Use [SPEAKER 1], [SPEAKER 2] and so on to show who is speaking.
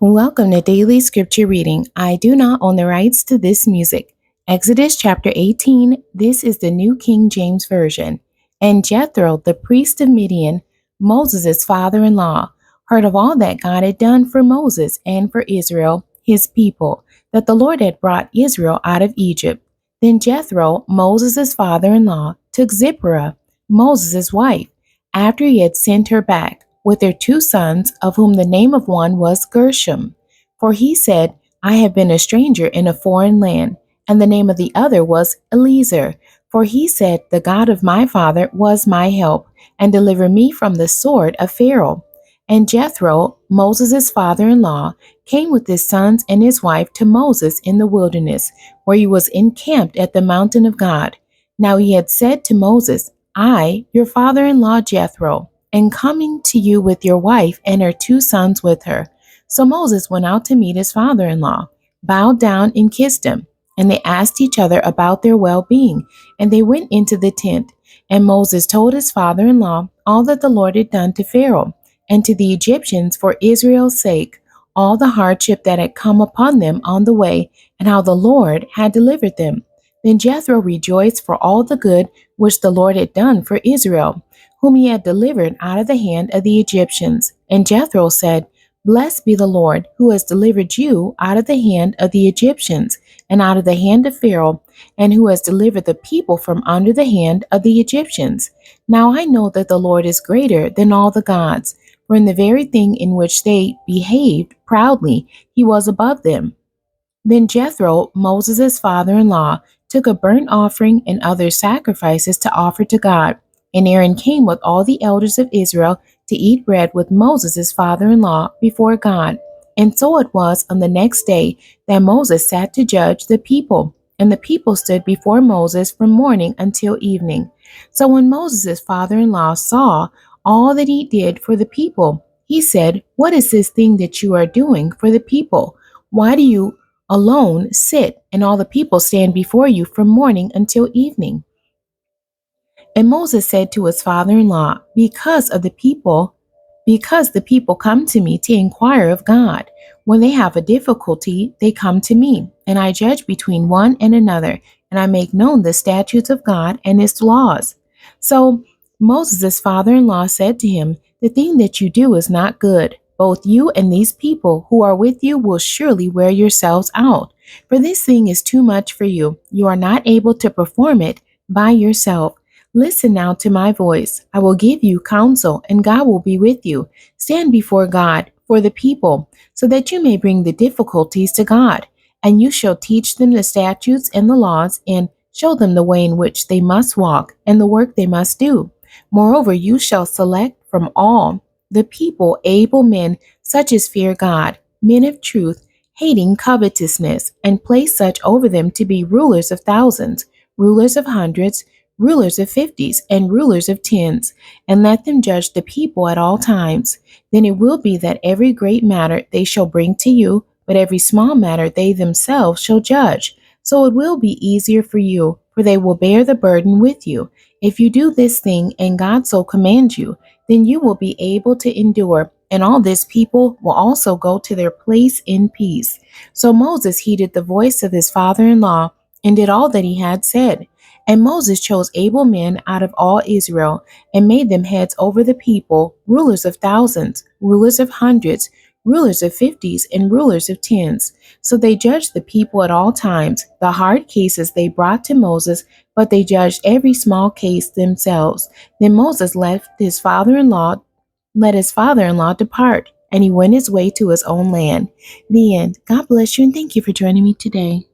[SPEAKER 1] Welcome to Daily Scripture Reading. I do not own the rights to this music. Exodus chapter 18, this is the New King James Version. And Jethro, the priest of Midian, Moses' father-in-law, heard of all that God had done for Moses and for Israel, his people, that the Lord had brought Israel out of Egypt. Then Jethro, Moses' father-in-law, took Zipporah, Moses' wife, after he had sent her back, with their two sons, of whom the name of one was Gershom. For he said, I have been a stranger in a foreign land. And the name of the other was Eliezer. For he said, the God of my father was my help, and delivered me from the sword of Pharaoh. And Jethro, Moses' father-in-law, came with his sons and his wife to Moses in the wilderness, where he was encamped at the mountain of God. Now he had said to Moses, I, your father-in-law Jethro, and coming to you with your wife and her two sons with her. So Moses went out to meet his father-in-law, bowed down and kissed him. And they asked each other about their well-being, and they went into the tent. And Moses told his father-in-law all that the Lord had done to Pharaoh and to the Egyptians for Israel's sake, all the hardship that had come upon them on the way, and how the Lord had delivered them. Then Jethro rejoiced for all the good which the Lord had done for Israel, whom he had delivered out of the hand of the Egyptians. And Jethro said, Blessed be the Lord, who has delivered you out of the hand of the Egyptians, and out of the hand of Pharaoh, and who has delivered the people from under the hand of the Egyptians. Now I know that the Lord is greater than all the gods, for in the very thing in which they behaved proudly, he was above them. Then Jethro, Moses' father-in-law, took a burnt offering and other sacrifices to offer to God. And Aaron came with all the elders of Israel to eat bread with Moses' father-in-law before God. And so it was on the next day that Moses sat to judge the people. And the people stood before Moses from morning until evening. So when Moses' father-in-law saw all that he did for the people, he said, What is this thing that you are doing for the people? Why do you alone sit, and all the people stand before you from morning until evening? And Moses said to his father-in-law, because the people come to me to inquire of God. When they have a difficulty, they come to me, and I judge between one and another, and I make known the statutes of God and his laws. So Moses' father-in-law said to him, The thing that you do is not good. Both you and these people who are with you will surely wear yourselves out. For this thing is too much for you. You are not able to perform it by yourself. Listen now to my voice. I will give you counsel, and God will be with you. Stand before God for the people, so that you may bring the difficulties to God. And you shall teach them the statutes and the laws, and show them the way in which they must walk, and the work they must do. Moreover, you shall select from all the people able men, such as fear God, men of truth, hating covetousness, and place such over them to be rulers of thousands, rulers of hundreds, rulers of fifties, and rulers of tens, and let them judge the people at all times. Then it will be that every great matter they shall bring to you, but every small matter they themselves shall judge. So it will be easier for you, for they will bear the burden with you. If you do this thing, and God so commands you, then you will be able to endure, and all this people will also go to their place in peace. So Moses heeded the voice of his father-in-law, and did all that he had said. And Moses chose able men out of all Israel, and made them heads over the people, rulers of thousands, rulers of hundreds, rulers of fifties, and rulers of tens. So they judged the people at all times. The hard cases they brought to Moses, but they judged every small case themselves. Then Moses let his father-in-law depart, and he went his way to his own land. The end. God bless you, and thank you for joining me today.